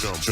jump.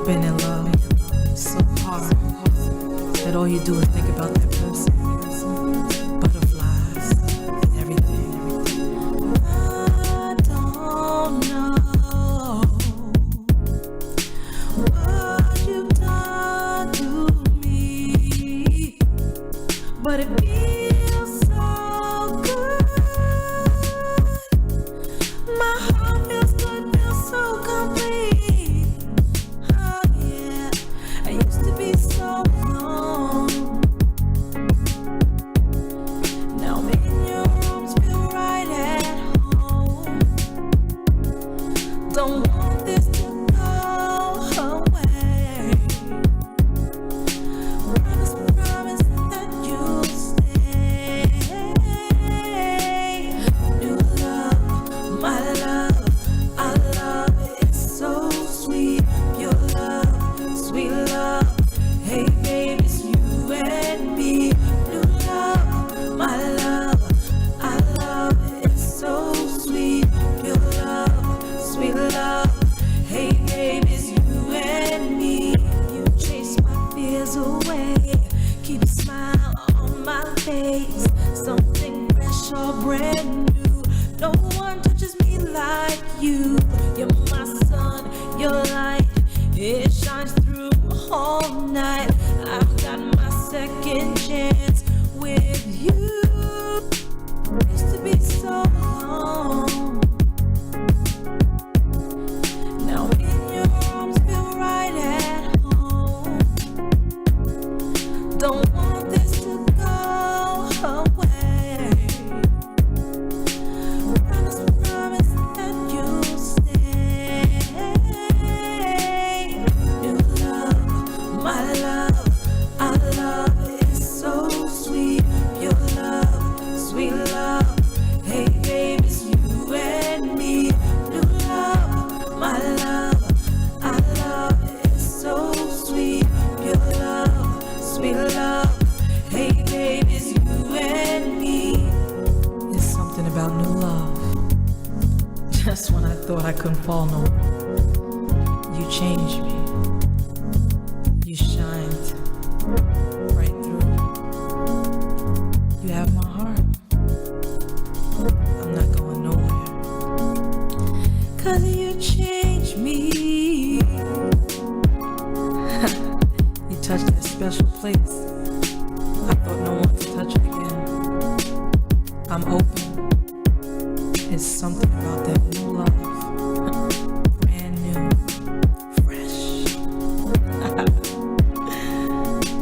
Been in love so hard that all you do is think about that person, butterflies and everything. I don't know what you've done to me, but it feels so good. My heart feels good, feels so complete.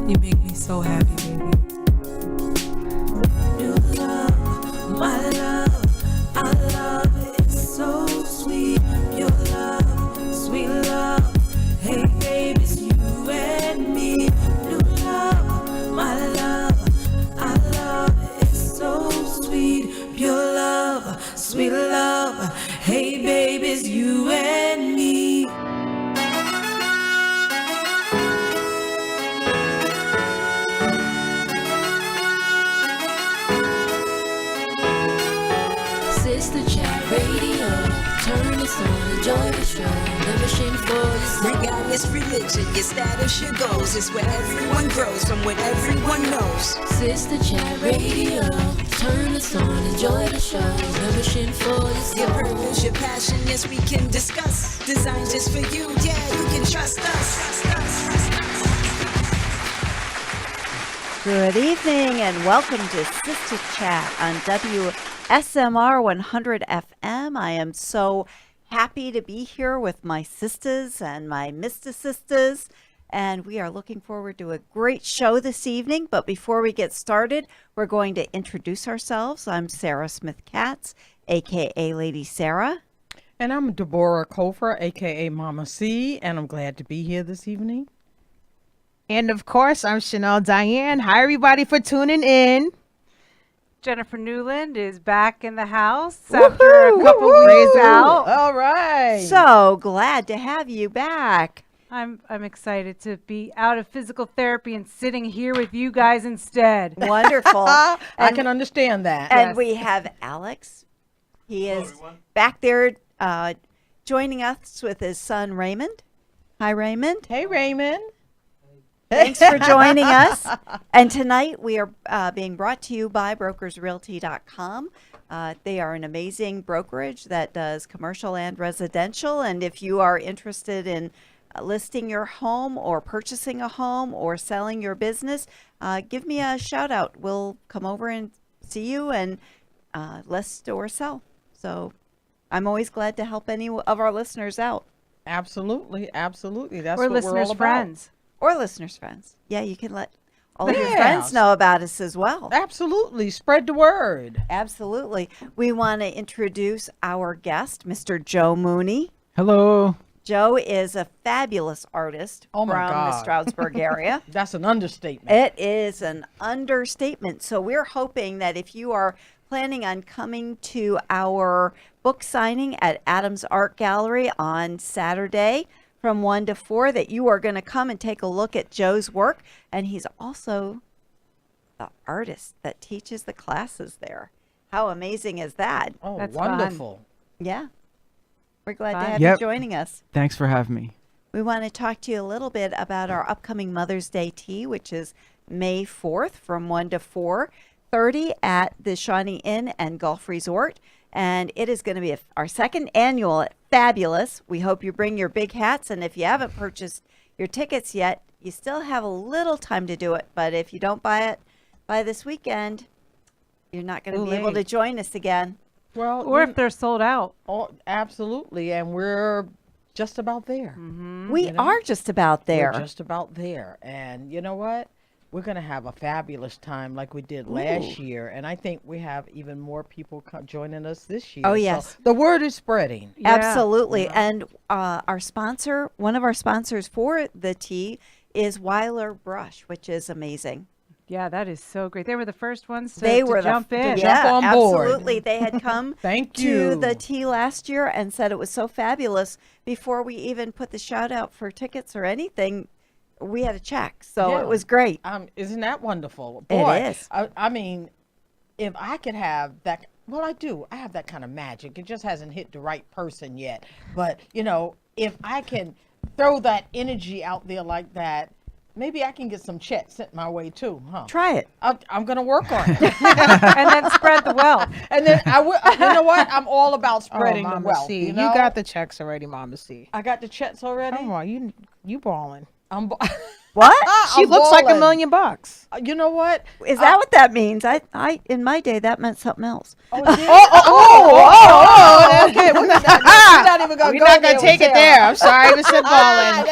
You make me so happy, baby. wishing for yourself. Regardless religion, your status, your goals is where everyone grows from what everyone knows. Sistah Chat Radio, turn us on, enjoy the show. We're wishing for yourself. Your purpose, your passion, yes, we can discuss. Designed just for you, yeah, you can trust us. Good evening and welcome to Sistah Chat on WSMR 100 FM. I am so happy to be here with my sisters and my Mr. Sisters, and we are looking forward to a great show this evening. But before we get started, we're going to introduce ourselves. I'm Sarah Smith-Katz, aka Lady Sarah. And I'm Deborah Kofer, aka Mama C, and I'm glad to be here this evening. And of course, I'm Chanel Diane. Hi, everybody, for tuning in. Jennifer Newland is back in the house after a couple weeks out. All right. So glad to have you back. I'm excited to be out of physical therapy and sitting here with you guys instead. Wonderful. I can understand that. And Yes. we have Alex. He is back there joining us with his son, Raymond. Hi, Raymond. Hey, Raymond. Thanks for joining us. And tonight we are being brought to you by brokersrealty.com. They are an amazing brokerage that does commercial and residential. And if you are interested in listing your home or purchasing a home or selling your business, give me a shout out. We'll come over and see you and list or sell. So I'm always glad to help any of our listeners out. Absolutely, absolutely. That's We're what we're all listeners' about. friends. Or listeners' friends. Yeah, you can let all of your Yeah. friends know about us as well. Absolutely. Spread the word. Absolutely. We want to introduce our guest, Mr. Joe Mooney. Hello. Joe is a fabulous artist Oh, my from the God. Stroudsburg area. That's an understatement. It is an understatement. So we're hoping that if you are planning on coming to our book signing at Adams Art Gallery on Saturday from 1 to 4, that you are going to come and take a look at Joe's work. And he's also the artist that teaches the classes there. How amazing is that? Oh, That's fun. wonderful. Yeah. We're glad to Fun. have Yep. you joining us. Thanks for having me. We want to talk to you a little bit about our upcoming Mother's Day tea, which is May 4th from 1 to 4:30 at the Shawnee Inn and Golf Resort. And it is going to be our second annual at Fabulous. We hope you bring your big hats. And if you haven't purchased your tickets yet, you still have a little time to do it. But if you don't buy it by this weekend, you're not going to Too be able to late. join us again. Well, Or if they're sold out. absolutely. And we're just about there. We are just about there. We're just about there. And you know what? We're going to have a fabulous time like we did last year. And I think we have even more people joining us this year. Oh, So yes. the word is spreading. Yeah. Absolutely. And our sponsor, one of our sponsors for the tea is Weiler Brush, which is amazing. Yeah, that is so great. They were the first ones to, They to were jump the, in. Yeah, Jump on board. absolutely. They had come Thank to you. the tea last year and said it was so fabulous. Before we even put the shout out for tickets or anything, we had a check. So Yeah. it was great. Isn't that wonderful? It Boy, is. I mean, if I could have that, well, I do. I have that kind of magic. It just hasn't hit the right person yet. But, you know, if I can throw that energy out there like that, maybe I can get some checks sent my way too, huh? Try it. I'm going to work on it. And then spread the wealth. And then I will, you know what? I'm all about Oh, spreading the Mama wealth. C. You know? got the checks already, Mama C. I got the checks already. Come on, you balling. I'm What? She I'm looks like balling. $1 million. You know what? Is that what that means? I in my day, that meant something else. Oh, okay. We're not even going to We're go not there gonna take with it there. I'm Sarah. sorry, Mr. Balling.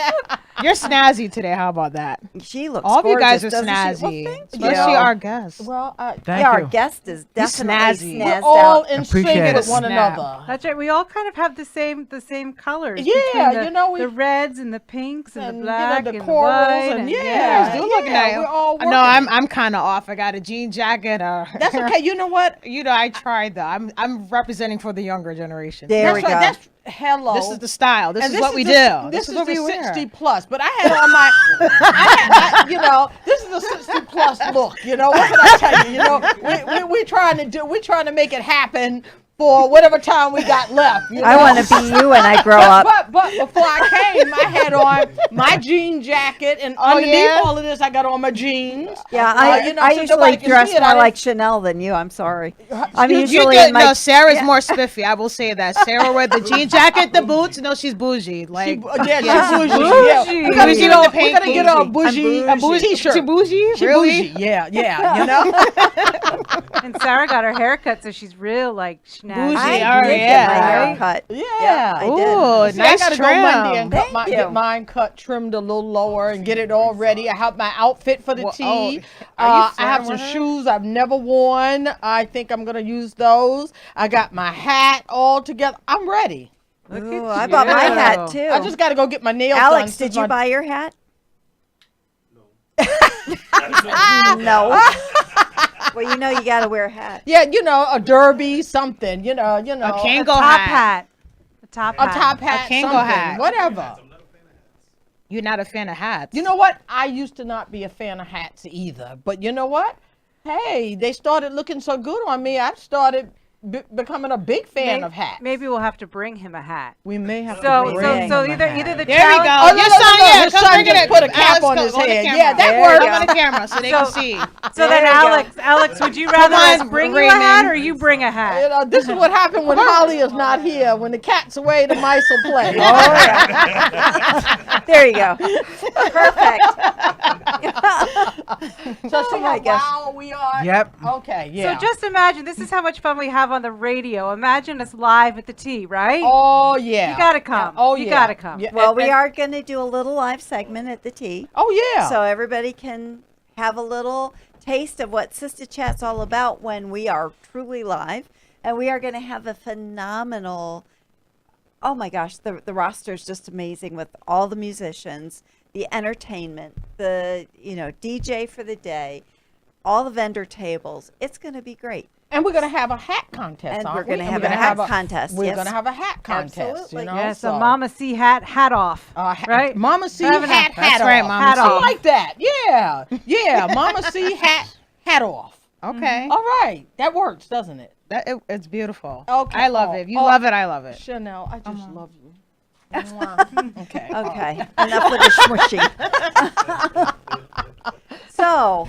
You're snazzy today. How about that? She looks All of you guys are gorgeous, doesn't she? snazzy, Well, thank especially you. our guest. Well, Thank Yeah, our you. guest is definitely snazzy. snazzed we're all out. in sync Appreciate with it. one Snap. another. That's right. We all kind of have the same colors. Yeah, between the, you know, we- the reds and the pinks and, And, the you know, black the and corals the white and You yeah. guys do look nice. we're all No, working. I'm kind of off. I got a jean jacket. That's okay. You know what? You know, I tried though. I'm repreting for the younger generation. There we That's right. go. That's hello. This is the style. This And is what we the- do. This is what we the wear. 60 plus. But I had on my, you know, this is a 60 plus look. You know, what can I tell you? You know, we're trying to make it happen. for whatever time we got left. You know? I want to be you when I grow up. But before I came, I had on my jean jacket, and underneath yeah? all of this, I got on my jeans. Yeah, you know, I so usually nobody can dress see it. more I didn't- like Chanel than you. I'm sorry. I'm You usually did, in my no, Sarah's more spiffy. I will say that. Sarah with the jean jacket, the boots. No, she's bougie. Like, Yeah, she's bougie. Bougie. Yeah, we gotta Bougie get with on. the We pink gotta get on a bougie. bougie t-shirt. She bougie? She Really? bougie. Yeah. You know. And Sarah got her haircut, so she's real like snazzy. Bougie, I all did right, get my yeah. hair cut. Yeah. I did. Ooh, See, I nice gotta trim. go Monday and Thank you. get mine cut, trimmed a little lower, and get it all ready. I have my outfit for the Well, tea. are you I have some flirting with her? shoes I've never worn. I think I'm gonna use those. I got my hat all together. I'm ready. Look Ooh, at I bought my you. hat too. I just gotta go get my nails done. Alex, since did you my- buy your hat? No. Well, you know you got to wear a hat. Yeah, you know, a derby, something. You know. A A Kango top hat. hat. A top A hat. top hat, A Kango something, hat. whatever. You're not a fan of hats. You know what? I used to not be a fan of hats either. But you know what? Hey, they started looking so good on me. I started becoming a big fan of hats. Maybe we'll have to bring him a hat. We may have So to bring so him a either hat. the There we challenge. go. Oh, no, Your no, son, no, yeah, his come son bring it just in. put a cap Alex, on go his on the head. camera. Yeah, that There works. Come on the camera so they can see. So then, Alex, would you rather on, us bring you a hat Raymond. or you bring a You hat? know, this is what happened when Holly is not here. When the cat's away, the mice will play. There you go. Perfect. So see how my gosh. wild we are? Yep. Okay, yeah. So just imagine, this is how much fun we have on the radio. Imagine us live at the tea, right? Oh, yeah. You gotta come. Oh, You yeah. gotta come. Yeah, Well, and- we and- are going to do a little live segment at the tea. Oh, yeah. So everybody can have a little taste of what Sistah Chat's all about when we are truly live. And we are going to have a phenomenal, oh my gosh, the roster is just amazing with all the musicians, the entertainment, the, DJ for the day, all the vendor tables. It's going to be great. And we're going to have a hat contest, And aren't we're we? gonna And have we're a gonna hat contest, We're yes. going to have a hat contest, Absolutely. you know? Yeah, so Mama C hat off. Right? Mama C Having a- hat That's off. right, Mama Hat C. off. I like that. Yeah. Yeah. Mama C hat off. Okay. All right. That works, doesn't it? It's beautiful. Okay. I love Oh, it. If you oh. love it, I love it. Chanel, I just love you. Mwah. Okay. Okay, enough with the smushy. So,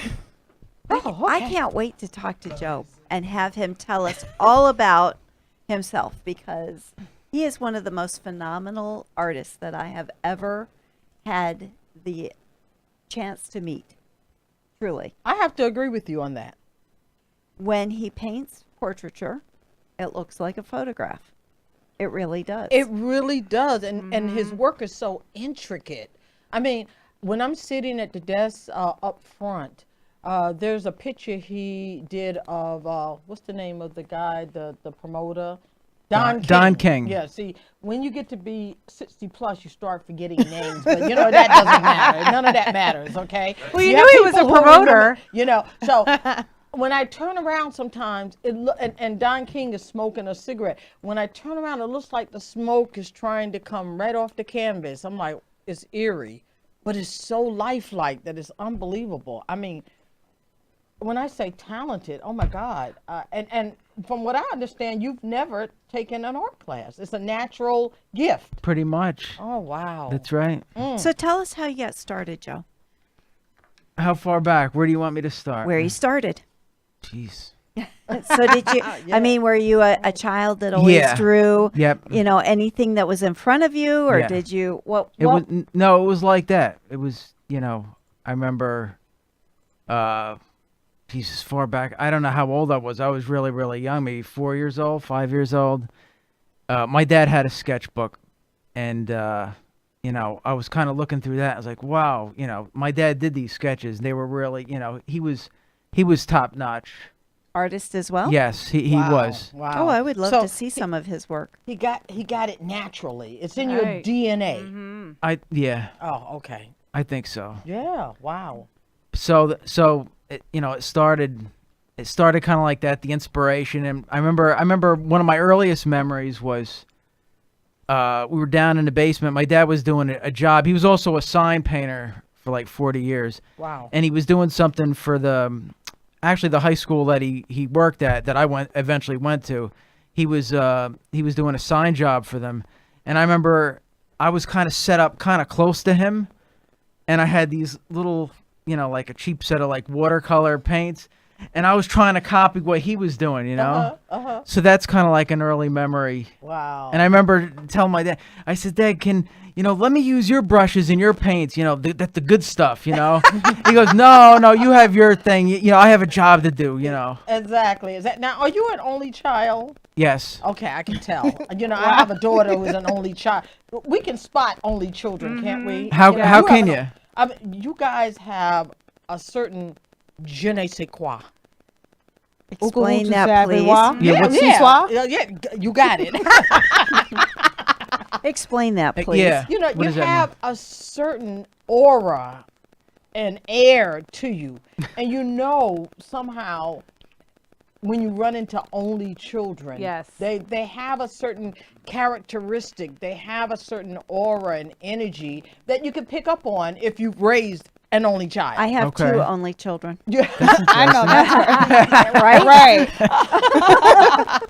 I can't wait to talk to Joe and have him tell us all about himself because he is one of the most phenomenal artists that I have ever had the chance to meet. Truly. I have to agree with you on that. When he paints portraiture, it looks like a photograph. It really does. It really does. And his work is so intricate. I mean, when I'm sitting at the desk up front, there's a picture he did of, what's the name of the guy, the promoter? Don King. Yeah, see, when you get to be 60 plus, you start forgetting names, but that doesn't matter. None of that matters, okay? Well, you have knew he was people a who promoter. remember, so when I turn around sometimes, and Don King is smoking a cigarette. When I turn around, it looks like the smoke is trying to come right off the canvas. I'm like, it's eerie, but it's so lifelike that it's unbelievable. I mean, when I say talented, oh my God. And from what I understand, you've never taken an art class. It's a natural gift. Pretty much. Oh, wow. That's right. So tell us how you got started, Joe. How far back? Where do you want me to start? Where you started. Jeez. So did you, I mean, were you a child that always Yeah. drew, Yep. anything that was in front of you or Yeah. did you, It was no, it was like that. It was, I remember Jesus, far back. I don't know how old I was. I was really, really young, maybe 4 years old, 5 years old. My dad had a sketchbook, and I was kind of looking through that. I was like, wow, my dad did these sketches. They were really, he was top notch. artist as well? Yes, he was. Wow. Oh, I would love So to see some of his work. He got it naturally. It's in Right. your DNA. Yeah, Oh, okay. I think so. Yeah. Wow. So it started kind of like that, the inspiration. And I remember one of my earliest memories was we were down in the basement. My dad was doing a job. He was also a sign painter for like 40 years. Wow. And he was doing something for the high school that he worked at, that I eventually went to. he was doing a sign job for them, and I remember I was kind of set up kind of close to him, and I had these little, like a cheap set of like watercolor paints, and I was trying to copy what he was doing, So that's kind of like an early memory. Wow. And I remember telling my dad, I said, Dad, let me use your brushes and your paints, that's the good stuff, He goes, no, you have your thing. I have a job to do, Exactly. Now, are you an only child? Yes. Okay, I can tell. I have a daughter who's an only child. We can spot only children, can't we? How can you? You guys have a certain je ne sais quoi. Explain that, please. Yeah, you got it. Explain that, please. Yeah. You What does that have a certain aura and air to you, and somehow when you run into only children, Yes. they have a certain characteristic, they have a certain aura and energy that you can pick up on if you've raised an only child. I have Okay. 2 only children. I know that's Right? right.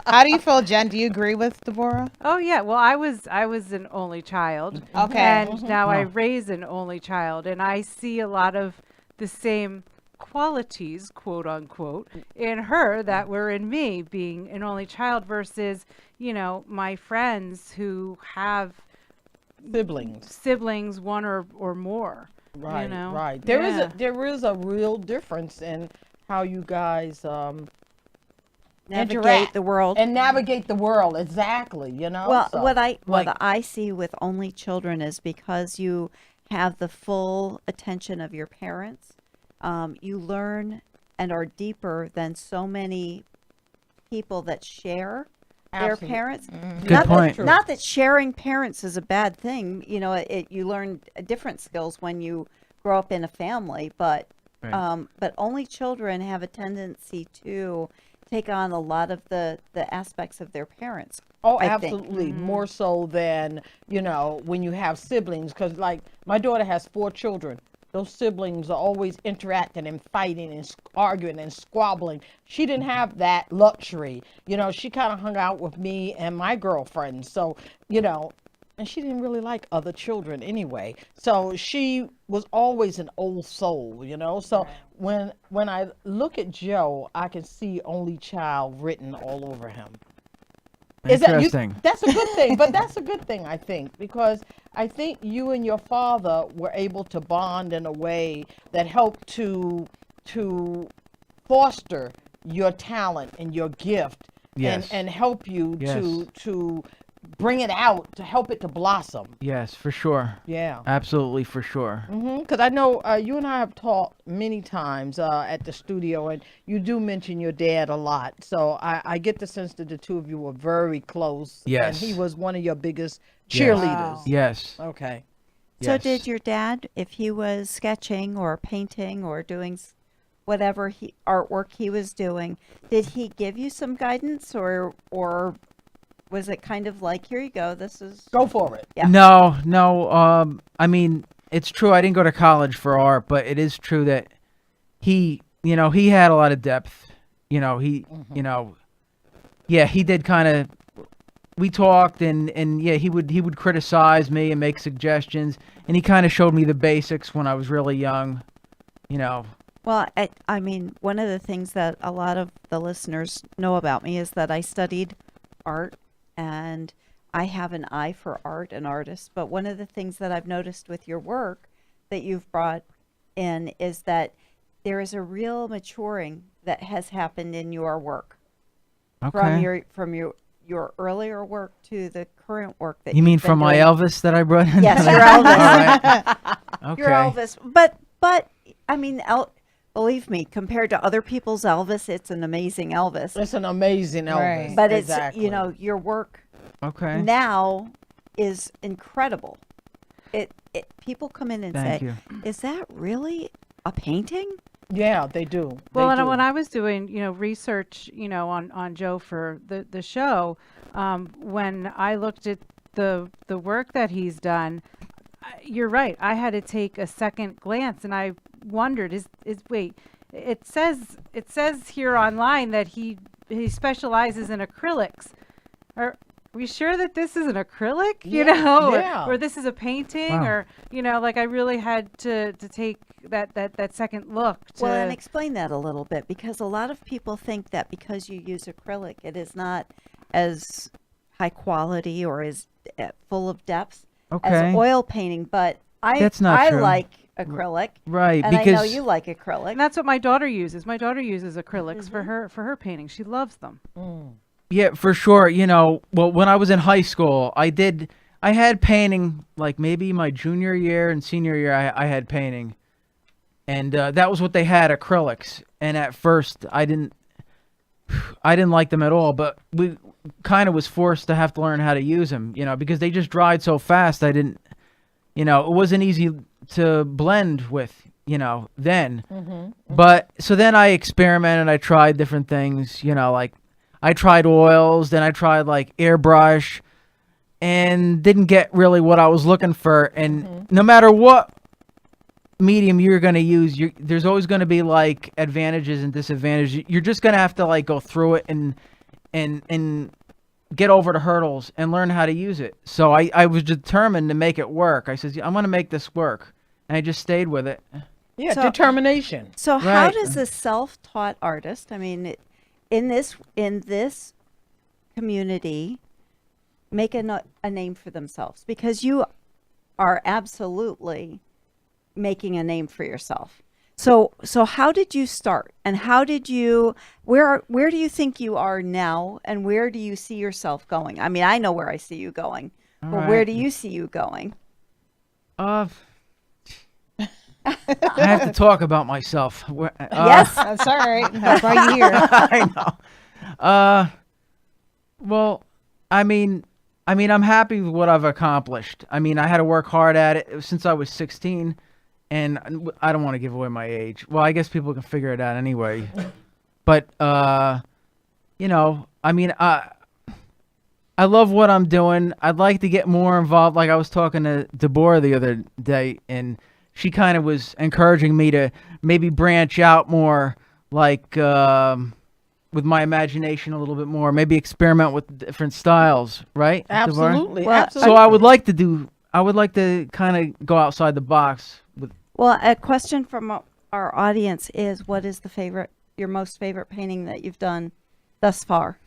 How do you feel, Jen? Do you agree with Deborah? Oh yeah, well I was an only child. Okay. And now I raise an only child, and I see a lot of the same qualities, quote unquote, in her that were in me being an only child versus, my friends who have siblings, one or more. Right, know? right. There is Yeah. a real difference in how you guys Navigate interact the world. and navigate the world. Exactly, Well, So, what like, I see with only children is because you have the full attention of your parents, you learn and are deeper than so many people that share their Absolutely. parents. Good point. Not that sharing parents is a bad thing. You learn different skills when you grow up in a family, but Right. but only children have a tendency to take on a lot of the aspects of their parents. Oh, I think. absolutely. More so than, when you have siblings. Because, like, my daughter has 4 children. Those siblings are always interacting and fighting and arguing and squabbling. She didn't have that luxury. She kind of hung out with me and my girlfriends. So, and she didn't really like other children anyway. So she was always an old soul, So when I look at Joe, I can see only child written all over him. Interesting. That's a good thing, but that's a good thing, I think, because I think you and your father were able to bond in a way that helped to foster your talent and your gift, Yes. and help you Yes. to bring it out, to help it to blossom. Yes, for sure. Yeah. Absolutely, for sure. Because I know you and I have talked many times at the studio, and you do mention your dad a lot. So I get the sense that the two of you were very close. Yes. And he was one of your biggest Yes. cheerleaders. Yes. Okay. So Yes. did your dad, if he was sketching or painting or doing whatever artwork he was doing, did he give you some guidance or was it kind of like, here you go, this is Go for it. Yeah. No. I mean, it's true. I didn't go to college for art, but it is true that he had a lot of depth. He did kind of. We talked, and he would criticize me and make suggestions, and he kind of showed me the basics when I was really young. Well, I mean, one of the things that a lot of the listeners know about me is that I studied art and I have an eye for art and artists. But one of the things that I've noticed with your work that you've brought in is that there is a real maturing that has happened in your work Okay. from your earlier work to the current work that You mean you've been from my doing. Elvis that I brought in? Yes, your Elvis. All right. Okay. Your Elvis. But I mean, believe me, compared to other people's Elvis, it's an amazing Elvis. It's an amazing Elvis. Right. But Exactly. it's, your work Okay. now is incredible. It people come in and Thank say, you. "Is that really a painting?" Yeah, they do. Well, They and do. when I was doing, research, on Joe for the show, when I looked at the work that he's done, you're right. I had to take a second glance, and I wondered, wait, it says here online that he specializes in acrylics. are we sure that this is an acrylic, you Yeah, know, yeah. or this is a painting, Wow. or, you know, like I really had to take that second look to. Well, and explain that a little bit, because a lot of people think that because you use acrylic, it is not as high quality or as full of depth Okay. as oil painting. But That's not I true. like acrylic, Right, and I know because you like acrylic. And that's what my daughter uses. My daughter uses acrylics for her painting. She loves them. yeah, for sure. You know, well, when I was in high school, I had painting like maybe my junior year and senior year. I had painting, and that was what they had, acrylics. And at first, I didn't like them at all. But we kind of was forced to have to learn how to use them, you know, because they just dried so fast. I didn't, you know, it wasn't easy to blend with, you know, then. But so then I experimented. I tried different things, you know, like I tried oils, then I tried like airbrush, and didn't get really what I was looking for. And no matter what medium you're going to use, there's always going to be like advantages and disadvantages. You're just going to have to like go through it and get over the hurdles and learn how to use it. So I was determined to make it work. I said, I'm going to make this work. And I just stayed with it. Yeah, So- determination. So how Right. does a self-taught artist, I mean, in this community, make a name for themselves? Because you are absolutely making a name for yourself. So how did you start, and how did you where do you think you are now, and where do you see yourself going? I mean, I know where I see you going, but where right. do you see you going? I have to talk about myself. Yes. That's all right. That's why you're here. I know. Well, I mean, I'm happy with what I've accomplished. I mean, I had to work hard at it since I was 16, and I don't want to give away my age. Well, I guess people can figure it out anyway. But you know, I mean, I love what I'm doing. I'd like to get more involved. Like I was talking to Deborah the other day, and she kind of was encouraging me to maybe branch out more, like with my imagination a little bit more, maybe experiment with different styles, right? Deborah? Absolutely. Well, absolutely. So I would like to kind of go outside the box with. Well, a question from our audience is, what is your most favorite painting that you've done thus far?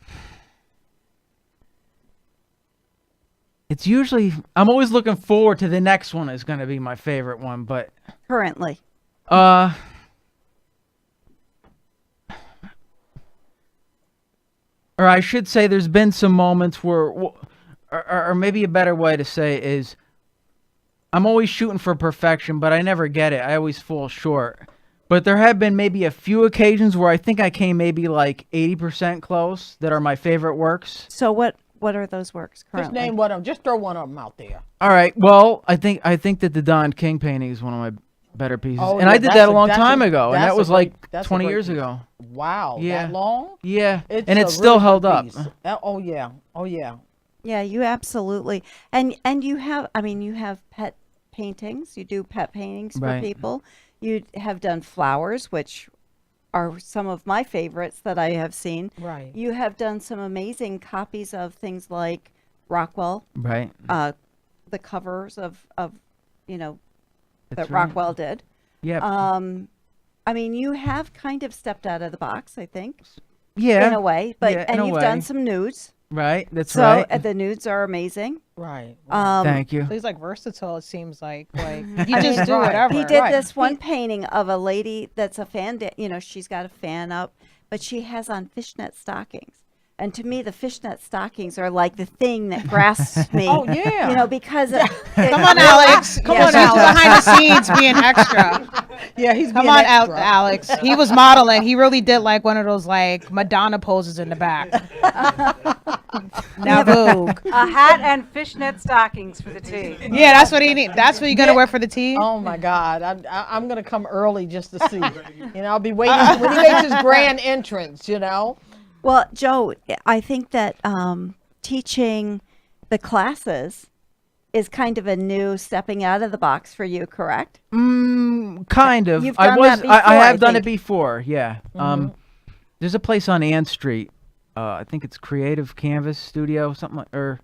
It's usually, I'm always looking forward to the next one is going to be my favorite one, but Currently. or I should say there's been some moments where, or maybe a better way to say is, I'm always shooting for perfection, but I never get it. I always fall short. But there have been maybe a few occasions where I think I came maybe like 80% close that are my favorite works. So what are those works Just currently? name one of them. Just throw one of them out there. All right. Well, I think that the Don King painting is one of my better pieces, Oh, and yeah, I did that's that a- a long that's a- time ago, and that's that a was great- like that's a 20 great years piece. ago. Wow. Yeah. That long? Yeah, It's and a it's still really held good up. piece. Oh yeah. Oh yeah. Yeah, you absolutely. And you have, I mean, you have pet paintings. You do pet paintings for Right. people. You have done flowers, which are some of my favorites that I have seen. Right. You have done some amazing copies of things like Rockwell, Right. the covers of you know, That's that right. Rockwell did. Yeah. I mean, you have kind of stepped out of the box, I think, yeah. in a way. But Yeah, in and a you've way. done some nudes. Right. That's So right. the nudes are amazing. Right. Thank you. He's like versatile. It seems like you I just mean, do right. whatever. He did Right. this one painting of a lady that's a fan. You know, she's got a fan up, but she has on fishnet stockings. And to me, the fishnet stockings are like the thing that grasps me. Oh, yeah. You know, because Come on, Alex. Come Yeah. on, Alex. Behind the scenes, being extra. Yeah, he's Come being on out, extra. Alex. He was modeling. He really did like one of those like Madonna poses in the back. Now Vogue. A hat and fishnet stockings for the tea. Yeah, that's what he need. That's what you're gonna wear for the tea. Oh my God, I'm gonna come early just to see. You know, I'll be waiting when he makes his grand entrance. You know. well, Joe, I think that teaching the classes is kind of a new stepping out of the box for you, correct? Kind of. You've I done was. that I before, have I done it think. before. Yeah. There's a place on Ann Street I think it's Creative Canvas Studio, something like, or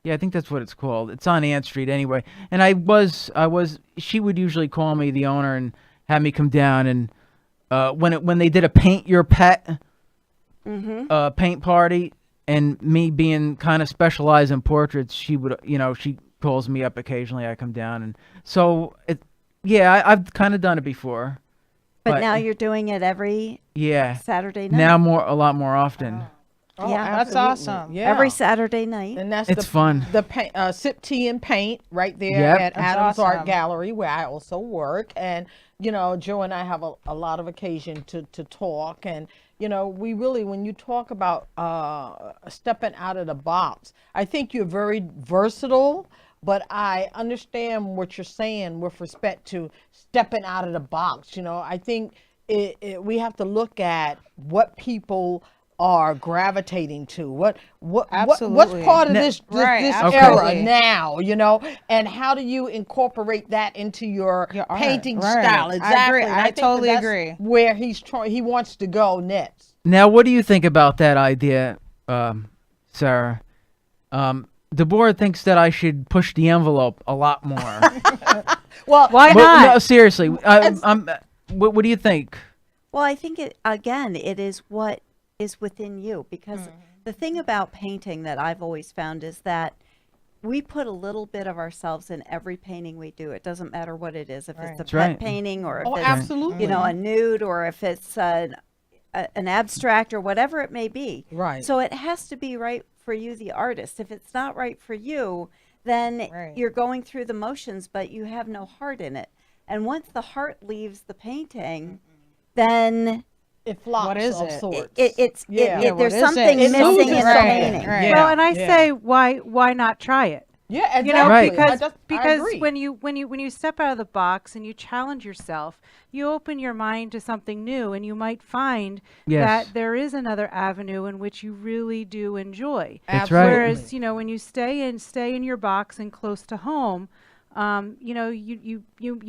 yeah, I think that's what it's called. It's on Ann Street anyway. And she would usually call me, the owner, and have me come down. And when they did a paint your pet paint party, and me being kind of specialized in portraits, she would, she calls me up occasionally. I come down, and so I've kind of done it before. But now you're doing it every Saturday night. Now a lot more often. Oh, Yeah. That's awesome. Yeah. Every Saturday night. And that's It's fun. The paint, Sip Tea and Paint right there Yep. at That's Adams Art awesome. Gallery, where I also work. And, Joe and I have a lot of occasion to talk. And, we really, when you talk about stepping out of the box, I think you're very versatile. But I understand what you're saying with respect to stepping out of the box. I think we have to look at what people are gravitating to. What's Absolutely. part of this Right, era absolutely. now? And how do you incorporate that into your art, painting right. style? I Exactly. agree. And I think totally that's agree. Where he wants to go next. Now, what do you think about that idea, Sarah? The board thinks that I should push the envelope a lot more. Well, Why Well, not? no, seriously. What do you think? Well, I think it is what is within you, because the thing about painting that I've always found is that we put a little bit of ourselves in every painting we do. It doesn't matter what it is, if it's a That's pet right. painting or if Oh, it's absolutely. a nude, or if it's an abstract, or whatever it may be. Right. So it has to be right for you, the artist. If it's not right for you, then Right. you're going through the motions, but you have no heart in it. And once the heart leaves the painting, then It flops What is of it? sorts. there's what is something it? It missing loses in the something. painting. Right. Well, and I Yeah. say, why not try it? Yeah, exactly. You know, Right. because I agree. when you step out of the box and you challenge yourself, you open your mind to something new, and you might find Yes. that there is another avenue in which you really do enjoy. That's right. Whereas, when you stay in your box and close to home, you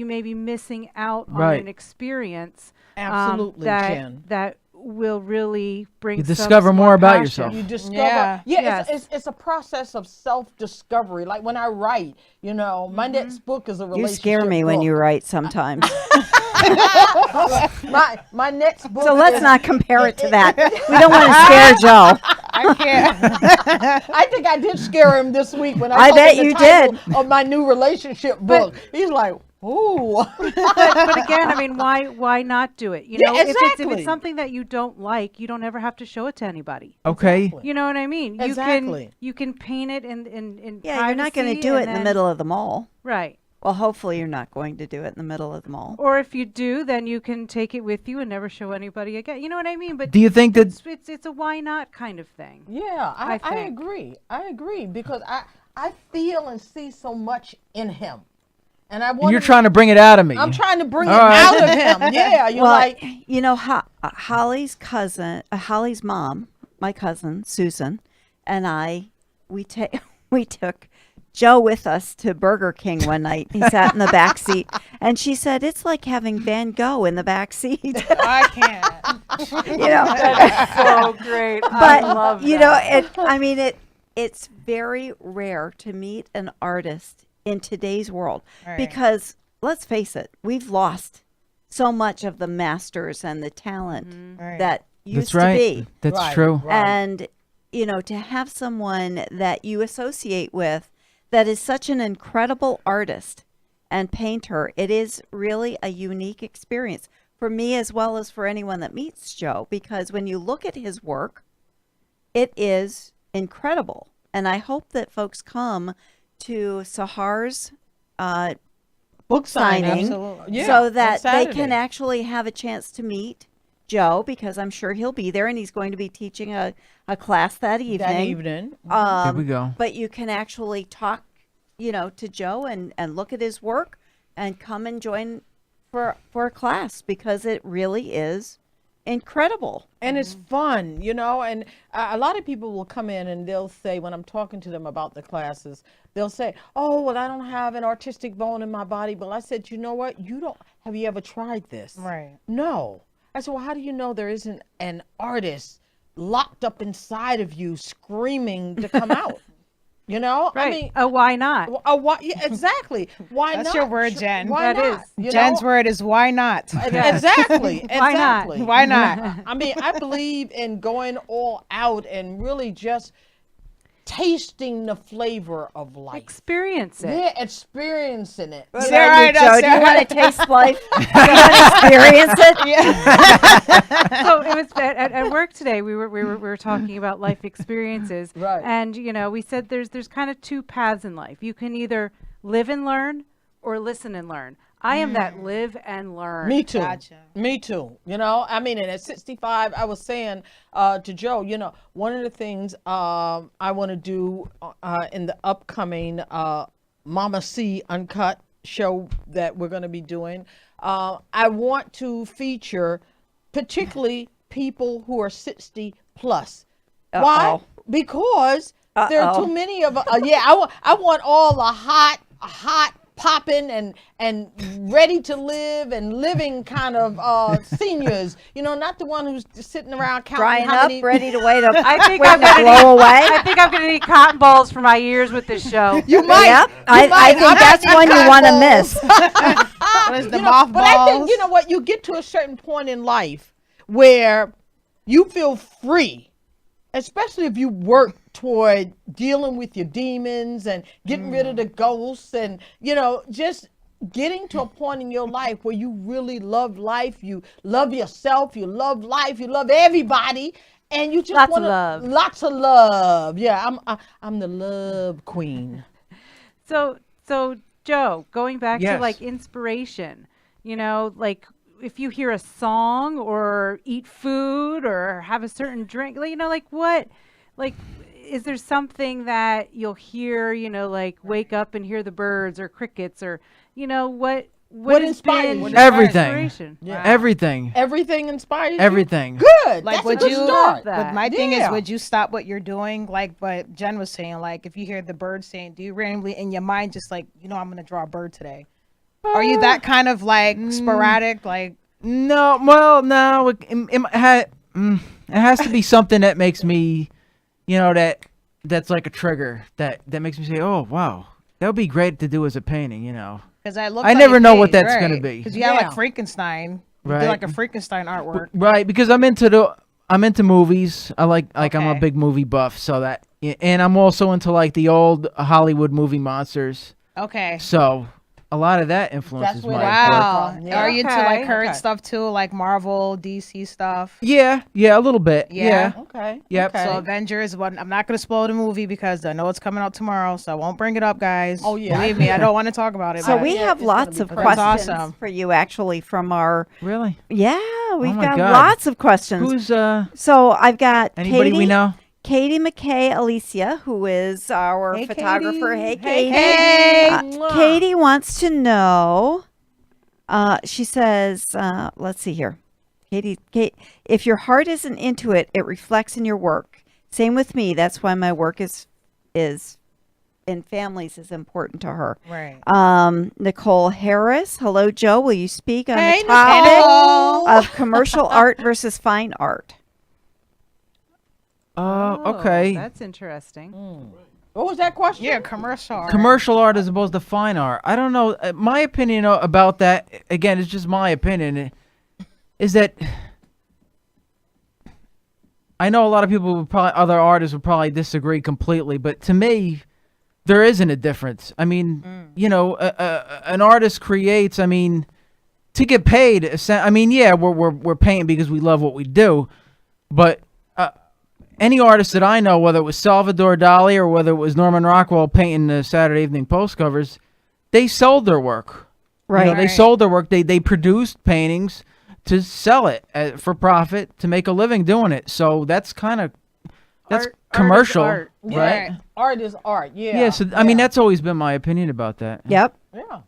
may be missing out on Right. an experience Absolutely, Jen. that will really bring You some discover more about passion. yourself. You discover, Yeah. Yes. it's a process of self-discovery. Like when I write, my next book is a You relationship scare me when book. you write sometimes. my next book. So let's is- not compare it to that. We don't want to scare Joe. I can't. I think I did scare him this week when I I told bet him the you title did. of my new relationship book. He's like, ooh. But again, I mean, why not do it? Yeah, If exactly. it's something that you don't like, you don't ever have to show it to anybody. Okay. Exactly. You know what I mean? Exactly. You can paint it in Yeah, you're not going to privacy, do it and in the then- middle of the mall. right? Well, hopefully you're not going to do it in the middle of the mall. Or if you do, then you can take it with you and never show anybody again. You know what I mean? But Do you think that it's a why not kind of thing. Yeah, I think. agree. I agree because I feel and see so much in him. And I want you're trying to bring it out of me? I'm trying to bring it All right. out of him. Yeah, you're Well, like, Holly's cousin, Holly's mom, my cousin Susan, and we took Joe with us to Burger King one night. He sat in the back seat, and she said it's like having Van Gogh in the back seat. I can't. So great. But it's very rare to meet an artist in today's world Right. because let's face it, we've lost so much of the masters and the talent Right. that used That's right. to be. That's Right, true. right. And to have someone that you associate with that is such an incredible artist and painter, it is really a unique experience for me as well as for anyone that meets Joe, because when you look at his work, it is incredible. And I hope that folks come to Sahar's book signing. Absolutely. Yeah, so on that they Saturday. can actually have a chance to meet Joe, because I'm sure he'll be there and he's going to be teaching a class that evening. That evening. There we go. But you can actually talk, to Joe and look at his work and come and join for a class, because it really is incredible. And it's fun, and a lot of people will come in and they'll say, when I'm talking to them about the classes, they'll say, oh, well, I don't have an artistic bone in my body. But I said, you know what? Have you ever tried this? Right. No. I said, well, how do you know there isn't an artist locked up inside of you, screaming to come out. You know, Right. I mean, Why not? why? Yeah, exactly. Why That's not? your word, Jen. Why That not? is. You Jen's know? word is why not? Exactly. Why not? Exactly. Why not? I mean, I believe in going all out and really just tasting the flavor of life. Experience it. Yeah, experiencing it. What Sarah, about you, I know, Joe? Do you Sarah. want to taste life? Do you want to experience it? So it was at work today. We were talking about life experiences, Right. And we said there's kind of two paths in life. You can either live and learn or listen and learn. I am that live and learn. Me too. Gotcha. Me too. You know, I mean, and at 65, I was saying to Joe, you know, one of the things I want to do in the upcoming Mama C Uncut show that we're going to be doing, I want to feature particularly people who are 60 plus. Why? Uh-oh. Because there are Uh-oh. too many of I want all the hot popping and ready to live and living kind of seniors, you know, not the one who's just sitting around counting Drying how up, many. ready to wait up. I think waiting I'm to gonna blow away. I think I'm gonna need cotton balls for my ears with this show. You might. Yep. You I might. think that's might one you get want to cotton miss. What is the You know, but I think, mothballs? you know what, you get to a certain point in life where you feel free, especially if you work toward dealing with your demons and getting rid of the ghosts and, you know, just getting to a point in your life where you really love life, you love yourself, you love life, you love everybody, and you just Lots of want love. lots of love. Yeah, I'm the love queen. So Joe, going back to Yes. like inspiration, like if you hear a song or eat food or have a certain drink, like what, like, is there something that you'll hear, like wake up and hear the birds or crickets or, what has inspires been you? your Everything. inspiration? Yeah. Everything. Everything inspires you? Everything. Good. Like, That's would a good you- start. that. But my thing is, Yeah. would you stop what you're doing? Like what Jen was saying, like if you hear the bird saying, do you randomly in your mind just like, I'm going to draw a bird today? Are you that kind of like sporadic? Like, No, well, no. It has to be something that makes me, that's like a trigger that makes me say, oh, wow, that would be great to do as a painting, because I look. I never know what that's gonna be. Because you have Yeah. like Frankenstein. You Right. do like a Frankenstein artwork. Right, because I'm into movies. I'm a Okay. big movie buff, so that, and I'm also into like the old Hollywood movie monsters. Okay. So a lot of that influences where my that work. Wow. Yeah. Are you into Okay. like current Okay. stuff too, like Marvel, DC stuff? Yeah, a little bit. Yeah. Okay. Yep. Okay. So Avengers, I'm not gonna spoil the movie because I know it's coming out tomorrow, so I won't bring it up, guys. Oh, yeah. Believe me, I don't want to talk about it. So but- we Yeah, have it's gonna lots be of fun. That's questions awesome. for you actually from our Really? we've my got God. lots of questions. Who's So I've got anybody we know? Katie McKay Alicia, who is our Hey, photographer. Katie. Hey, Katie. Hey. Katie wants to know. She says, let's see here. Kate, if your heart isn't into it, it reflects in your work. Same with me. That's why my work is in families is important to her. Right. Nicole Harris. Hello, Joe. Will you speak on Hey, the topic Nicole. of commercial art versus fine art? Okay. That's interesting. What was that question? Yeah, commercial. art. Commercial art as opposed to fine art. I don't know. My opinion about that, again, it's just my opinion, is that I know a lot of people would probably, other artists would probably disagree completely, but to me, there isn't a difference. I mean, an artist creates, to get paid, yeah, we're paying because we love what we do, but any artist that I know, whether it was Salvador Dali or whether it was Norman Rockwell painting the Saturday Evening Post covers, they sold their work. Right. They sold their work. They produced paintings to sell it for profit, to make a living doing it. So that's Art is commercial, art. right? Yeah. Art is art. Yeah. Yeah. So that's always been my opinion about that. Yep. Yeah.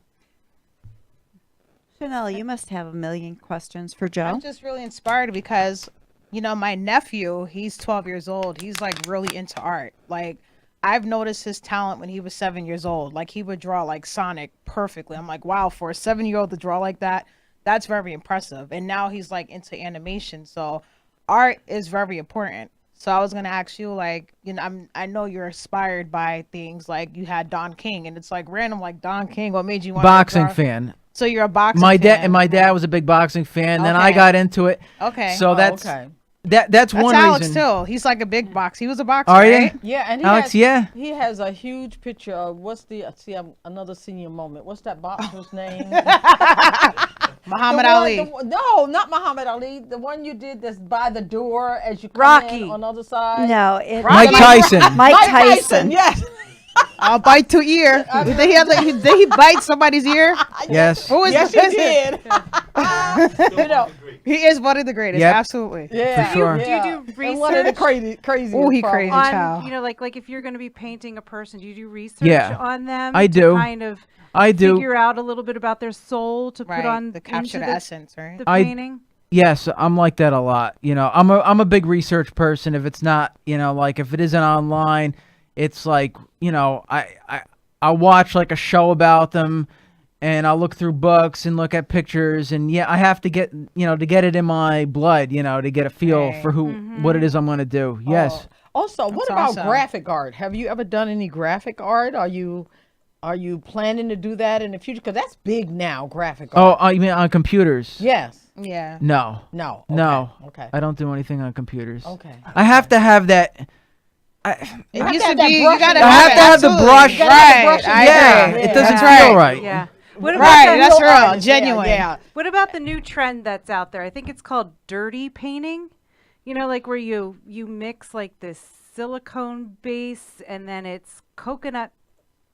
Chanel, you must have a million questions for Joe. I'm just really inspired because, my nephew, he's 12 years old. He's like really into art. Like, I've noticed his talent when he was 7 years old. Like, he would draw like Sonic perfectly. I'm like, wow, for a 7-year-old to draw like that, that's very impressive. And now he's like into animation. So art is very important. So I was gonna ask you, like, I know you're inspired by things like you had Don King, and it's like random, like Don King. What made you want Boxing to fan. So you're a boxing My dad fan. and my dad was a big boxing fan. Then I Okay. got into it. Okay. So that's okay. that's That's one Alex reason. too. He's like a big box. He was a boxer, Are you? right? Yeah, and Alex, yeah. he has a huge picture of another senior moment. What's that boxer's name? Muhammad The one- Ali. no, not Muhammad Ali. The one you did that's by the door as you come Rocky. in on the other side. No, it Mike Tyson. Mike Tyson. Yes. I'll bite to ear. Did he bite somebody's ear? Yes. Who is Yes, this? he did. You know, He is one of the greatest. Yep. Absolutely. yeah. sure. Do you yeah. do And one of the research crazy. Ooh, he crazy. on, child. you know, like if you're going to be painting a person, do you do research Yeah, on them? I to do. kind of I do. figure out a little bit about their soul to Right. put on The capture into the essence, right? the I- painting. Yes, I'm like that a lot. You know, I'm a big research person. If it's not, you know, like if it isn't online, it's like, you know, I'll watch like a show about them, and I'll look through books and look at pictures, and yeah, I have to get, you know, to get it in my blood, you know, to get a feel Right. for what it is I'm gonna do. Yes. Also, what That's about awesome. graphic art? Have you ever done any graphic art? Are you planning to do that in the future? Because that's big now, graphic art. Oh, you mean on computers? Yes. Yeah. No. No. No. Okay. I don't do anything on computers. Okay. I have to have that. It have used to to have that be. brush You gotta in I have to have the absolutely. brush. You gotta have the Right. brush in I Yeah, agree. it doesn't That's feel right. right. Yeah. What about Right. the, That's Real real. artist, Genuine. Yeah. what about the new trend that's out there? I think it's called dirty painting. You know, like where you mix like this silicone base and then it's coconut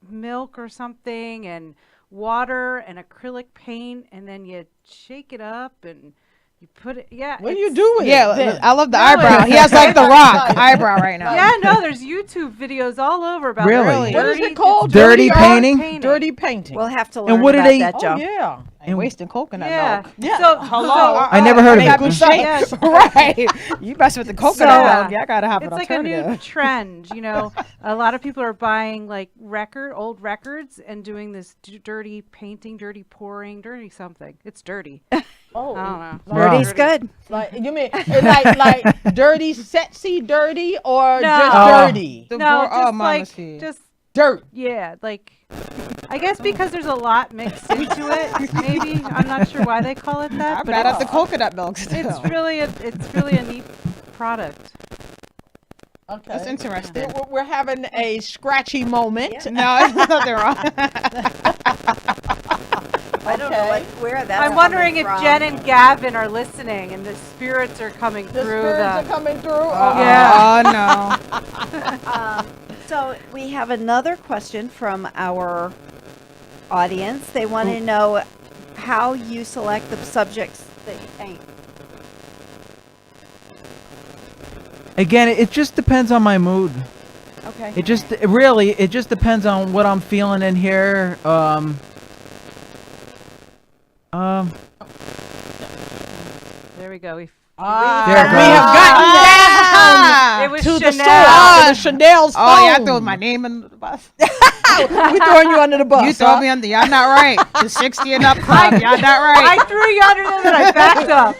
milk or something and water and acrylic paint and then you shake it up and you put it. Yeah. What are it's- you doing? Yeah, then? I love the No, eyebrow. He has like the rock eyebrow right now. Yeah, no, there's YouTube videos all over about Really? What is dirty- it called? Dirty art? painting? Dirty painting. We'll have to learn what do about they- that, oh Joe. yeah. And wasting coconut Yeah. milk. Yeah. So Hello. I never heard of got it. good shape. Yeah. Right. You mess with the coconut So- milk. Yeah, I gotta have it's an like a new alternative. trend, you know. A lot of people are buying like old records and doing this dirty painting, dirty pouring, dirty something. It's dirty. Oh. I don't know. Wow. Dirty's good. Like you mean like dirty, sexy, dirty, or No. just Oh. dirty? The No, bor- just oh, Mama like see. just Dirt. yeah, like I guess because there's a lot mixed into it. Maybe I'm not sure why they call it I that, but bet up the coconut milk still. it's really a neat product. Okay. That's interesting. We're having a scratchy moment. No, it's nothing wrong. I don't know where that's I'm wondering coming if from. Jen and Gavin are listening and the spirits are coming The through spirits are the. coming through. Yeah. Oh no. So we have another question from our audience. They want to know how you select the subjects that you paint. Again, it just depends on my mood. Okay. It just depends on what I'm feeling in here. There we go. There it We goes. have gotten Ah, It was to the Chanel. source. The Chanel's phone. oh, yeah, I threw my name in the bus. We throwing you under the bus. You throw me under. Y'all not right. The 60 and up club. Y'all not right. I threw you under there and I backed up.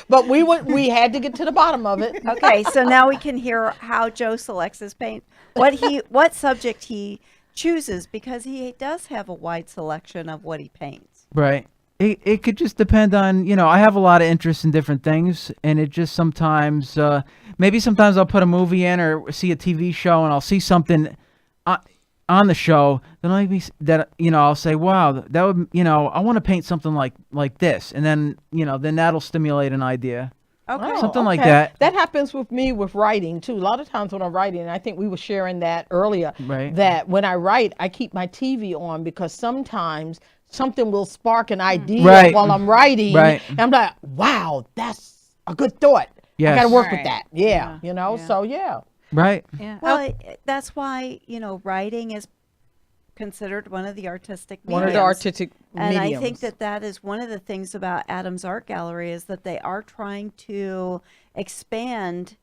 But we had to get to the bottom of it. Okay, so now we can hear how Joe selects his paint. What subject he chooses, because he does have a wide selection of what he paints. Right. It could just depend on, you know, I have a lot of interest in different things, and it just sometimes, maybe sometimes I'll put a movie in or see a TV show and I'll see something on the show that I'll say, wow, that would, you know, I want to paint something like this. And then, you know, then that'll stimulate an idea. Okay. Something like that. That happens with me with writing too. A lot of times when I'm writing, and I think we were sharing that earlier, Right. that when I write, I keep my TV on because sometimes something will spark an idea Right. while I'm writing. Right. And I'm like, wow, that's a good thought. I Yes. got to work with Right. that. Yeah. You know, Yeah. so yeah. Right. Yeah. Well, that's why, writing is considered one of the artistic mediums. One of the artistic And mediums. I think that is one of the things about Adams Art Gallery is that they are trying to expand,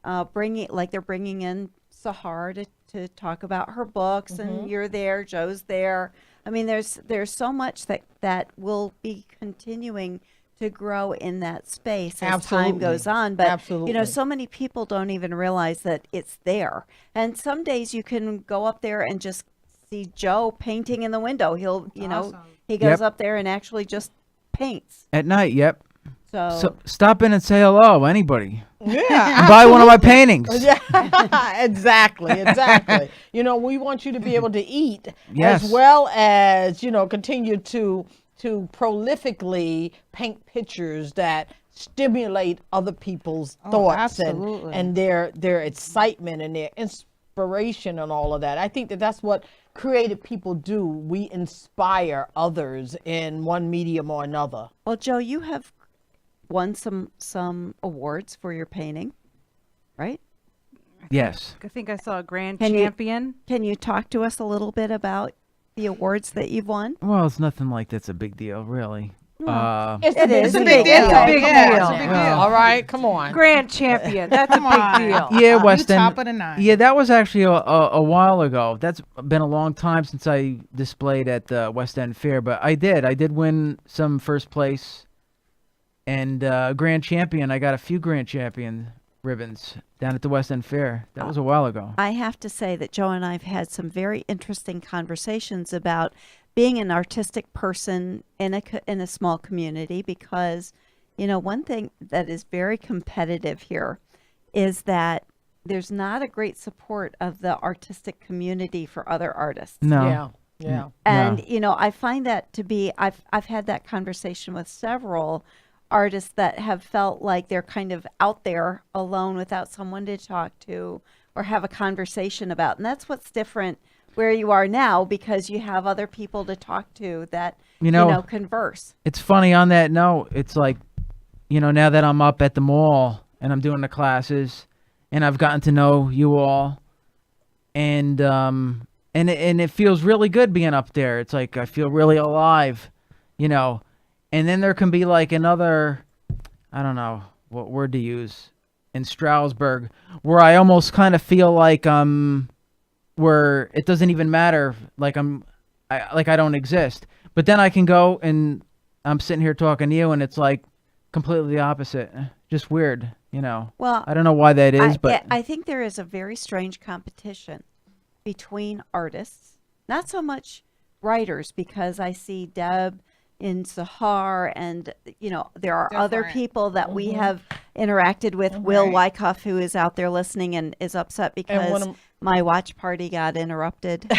they're bringing in Sahar to talk about her books, and you're there, Joe's there. I mean, there's so much that will be continuing to grow in that space as Absolutely. time goes on. But, Absolutely. so many people don't even realize that it's there. And some days you can go up there and just see Joe painting in the window. He'll, awesome. he goes Yep. up there and actually just paints. At night, yep. So, Stop in and say hello, anybody. Yeah. And buy one of my paintings. Yeah, exactly. We want you to be able to eat Yes. as well as, continue to prolifically paint pictures that stimulate other people's thoughts absolutely. and their excitement and their inspiration and all of that. I think that's what creative people do. We inspire others in one medium or another. well, Joe, you have won some awards for your painting, right? Yes. I think I saw a grand Can you- champion. Can you talk to us a little bit about the awards that you've won? Well, it's nothing like that's a big deal, really. It's It is a a big big deal. deal. It's a big Yeah, deal. it's a big Well, deal. All right, come on. Grand champion. That's a Come big on. deal. Yeah, You West End. top of the nine. Yeah, that was actually a while ago. That's been a long time since I displayed at the West End Fair, but I did win some first place and grand champion. I got a few grand champion ribbons down at the West End Fair. That was a while ago. I have to say that Joe and I have had some very interesting conversations about being an artistic person in a small community because, one thing that is very competitive here is that there's not a great support of the artistic community for other artists. No. Yeah. And I find that to be I've had that conversation with several artists that have felt like they're kind of out there alone without someone to talk to or have a conversation about. And that's what's different where you are now because you have other people to talk to that converse. It's funny on that note. It's like, now that I'm up at the mall and I'm doing the classes and I've gotten to know you all and it feels really good being up there. It's like I feel really alive, And then there can be like another, I don't know what word to use, in Stroudsburg, where I almost kind of feel like where it doesn't even matter, like I don't exist. But then I can go and I'm sitting here talking to you, and it's like completely the opposite. Just weird, Well, I don't know why that is, but I think there is a very strange competition between artists, not so much writers, because I see Deb in Sahar, and there are other Different. people that we have interacted with. Will Wyckoff, who is out there listening and is upset because my watch party got interrupted.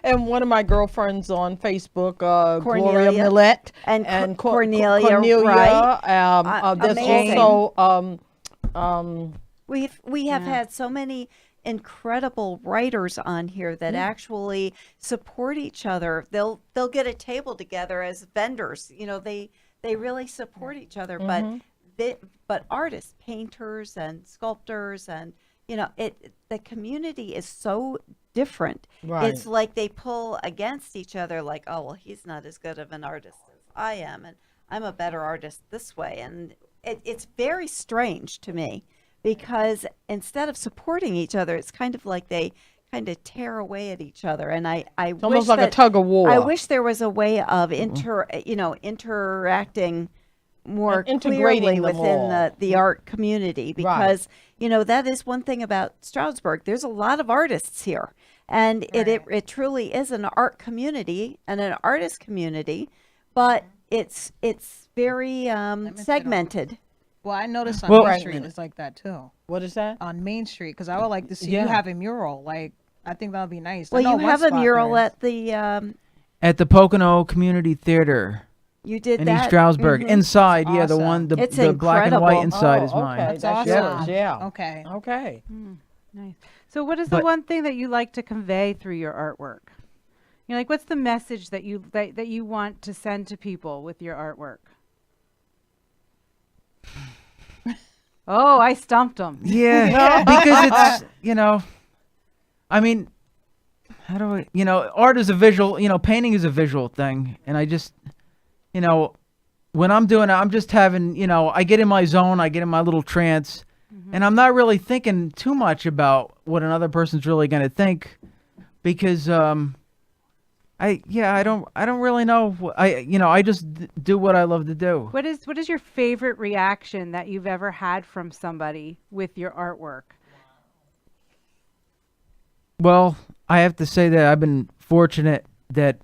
And one of my girlfriends on Facebook, Gloria Cornelia. Millette, And Co- Cornelia, Cornelia, right? there's Amazing. also We have had so many incredible writers on here that actually support each other. They'll get a table together as vendors. They really support each other. But artists, painters, and sculptors, and the community is so different. Right. It's like they pull against each other. Like, oh well, he's not as good of an artist as I am, and I'm a better artist this way. And it's very strange to me. Because instead of supporting each other, it's kind of like they kind of tear away at each other. And I it's wish almost like a that- tug of war. I wish there was a way of interacting more And integrating clearly them within all. the art community, because that is one thing about Stroudsburg. There's a lot of artists here, and it truly is an art community and an artist community, but it's very segmented. Well, I noticed on Well- Main Right. Street it's like that too. What is that? On Main Street, because I would like to see Yeah. you have a mural. Like, I think that would be nice. I Well, know you one have a spot mural there is. at the at the Pocono Community Theater you did in that. East Stroudsburg, inside, the Awesome. one, the It's black and white incredible. inside is Oh, mine. okay. That's That's awesome. yours, yeah. Okay. Okay. Nice. So what is the But- one thing that you like to convey through your artwork? Like, what's the message that you want to send to people with your artwork? Oh, I stumped him. Yeah, because it's, I mean, how do I, art is a visual, painting is a visual thing. And I just, when I'm doing it, I'm just having, I get in my zone, I get in my little trance, and I'm not really thinking too much about what another person's really going to think, because, I don't really know. I just do what I love to do. What is your favorite reaction that you've ever had from somebody with your artwork? Well, I have to say that I've been fortunate that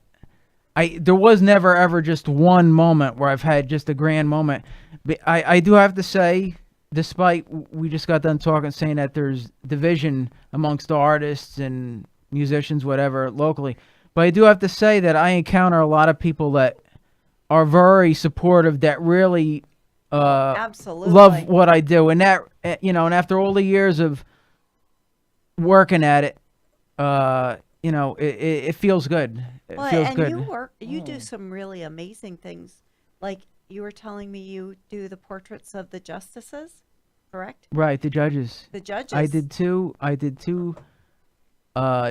there was never ever just one moment where I've had just a grand moment. But I do have to say, despite we just got done talking, saying that there's division amongst the artists and musicians, whatever, locally. But I do have to say that I encounter a lot of people that are very supportive, that really Absolutely love what I do, and that and after all the years of working at it, it feels good. It feels and good. you do some really amazing things. Like you were telling me you do the portraits of the justices, correct? Right, the judges. The judges. I did two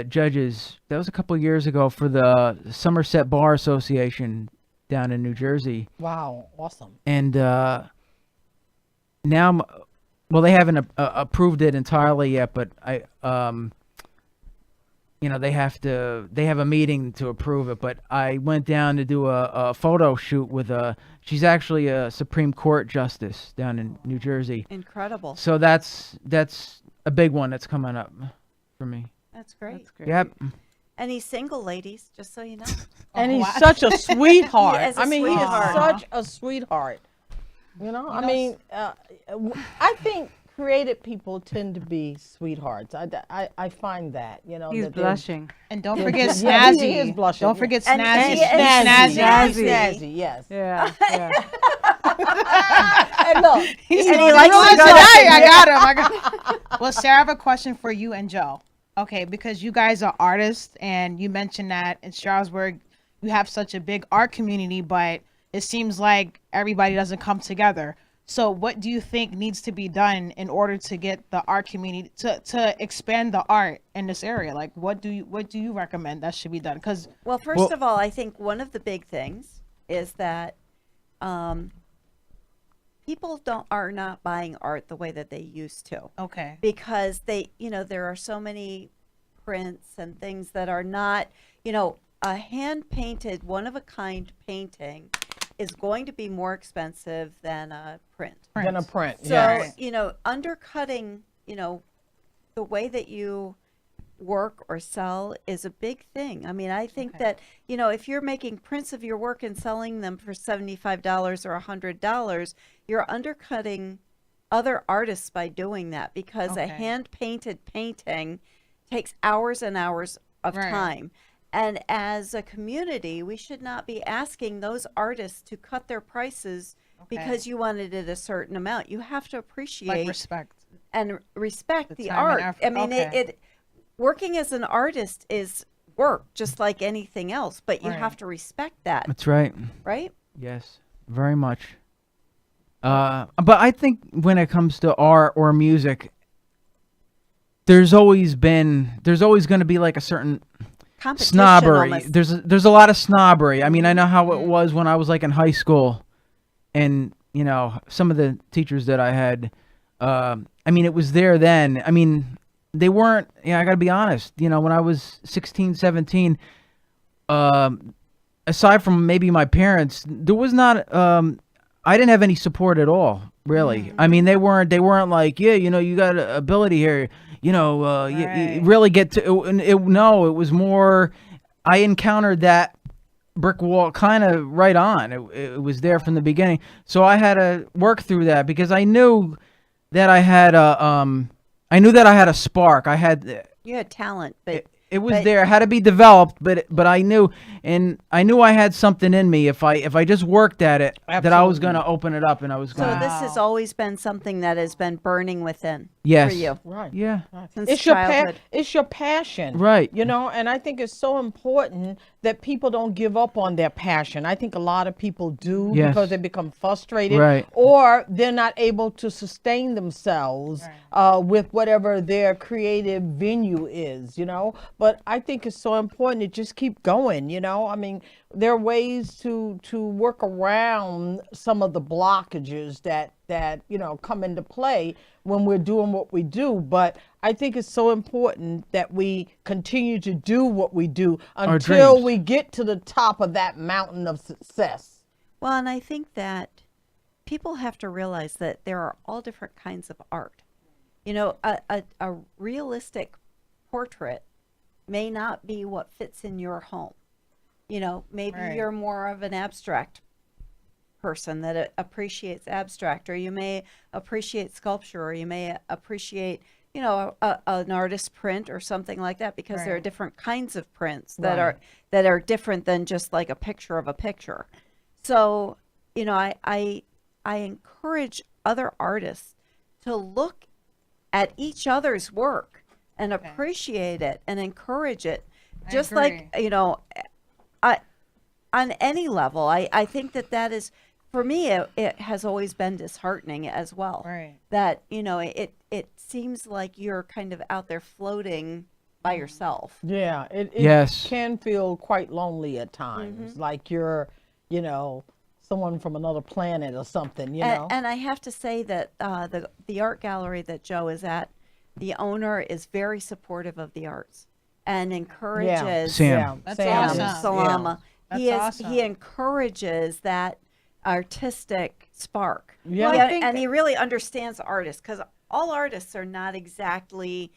judges. That was a couple of years ago for the Somerset Bar Association down in New Jersey. Wow, awesome. And now, well, they haven't approved it entirely yet, but they have a meeting to approve it. But I went down to do a photo shoot with she's actually a Supreme Court justice down in New Jersey. Incredible. So that's a big one that's coming up for me. That's great. That's great. Yep. And he's single, ladies, just so you know. And he's such a sweetheart. He is a I mean, he sweetheart. is such a sweetheart. I mean, I think creative people tend to be sweethearts. I find that, He's that they're- blushing. And don't forget Yeah, snazzy. he is blushing, Don't yeah. forget And snazzy. he is Snazzy, snazzy. yes. Yeah. And look, And he likes to go I got him. Well, Sarah, I have a question for you and Joe. Okay, because you guys are artists, and you mentioned that in Stroudsburg you have such a big art community, but it seems like everybody doesn't come together. So what do you think needs to be done in order to get the art community to expand the art in this area? Like, what do you recommend that should be done? Because Well, first of all, I think one of the big things is that people are not buying art the way that they used to, okay, because there are so many prints and things that are not, a hand painted, one of a kind painting is going to be more expensive than a print. than a print. So, yes. Undercutting, the way that you work or sell is a big thing. I mean, I think that, if you're making prints of your work and selling them for $75 or $100, you're undercutting other artists by doing that, because a hand-painted painting takes hours and hours of time. And as a community, we should not be asking those artists to cut their prices because you wanted it a certain amount. You have to appreciate like respect. and respect the time and art. effort. I mean, working as an artist is work, just like anything else, but you have to respect that, That's right. right? Yes, very much. But I think when it comes to art or music, there's always going to be like a certain Competition snobbery. almost. There's a lot of snobbery. I mean, I know how it was when I was like in high school, and some of the teachers that I had. I mean, it was there then. I mean, they weren't. I got to be honest. When I was 16, 17, aside from maybe my parents, there was not. I didn't have any support at all, really. I mean, they weren't like, you got an ability here. You really get to it. No, it was more. I encountered that brick wall kind of right on. It was there from the beginning, so I had to work through that, because I knew that I had a spark. You had talent, but it was there. It had to be developed, but I knew I had something in me. If I just worked at it, that I was going to open it up, and I was going. So this has always been something that has been burning within Yes. for you Right. Yeah. since It's your childhood. it's your passion, Right. And I think it's so important that people don't give up on their passion. I think a lot of people do, Yes. because they become frustrated, Right. or they're not able to sustain themselves with whatever their creative venue is. but I think it's so important to just keep going. I mean, there are ways to work around some of the blockages that come into play when we're doing what we do. But I think it's so important that we continue to do what we do until dreams. we get to the top of that mountain of success. Well, and I think that people have to realize that there are all different kinds of art. A realistic portrait may not be what fits in your home. Maybe Right. you're more of an abstract person that appreciates abstract, or you may appreciate sculpture, or you may appreciate, an artist print or something like that, because there are Right. different kinds of prints that are different than just like a picture of a picture. So, I encourage other artists to look at each other's work and appreciate it and encourage it, I just agree. like, on any level. I think that is, for me, it has always been disheartening as well. Right. That, it seems like you're kind of out there floating by yourself. Yeah, it Yes. can feel quite lonely at times, Mm-hmm. like you're, someone from another planet or something, And I have to say that the art gallery that Joe is at, the owner is very supportive of the arts and encourages Sam. That's Sam awesome. is- Salama. That's awesome. He encourages that artistic spark. Yeah. Well, I think- And he really understands artists, because all artists are not exactly,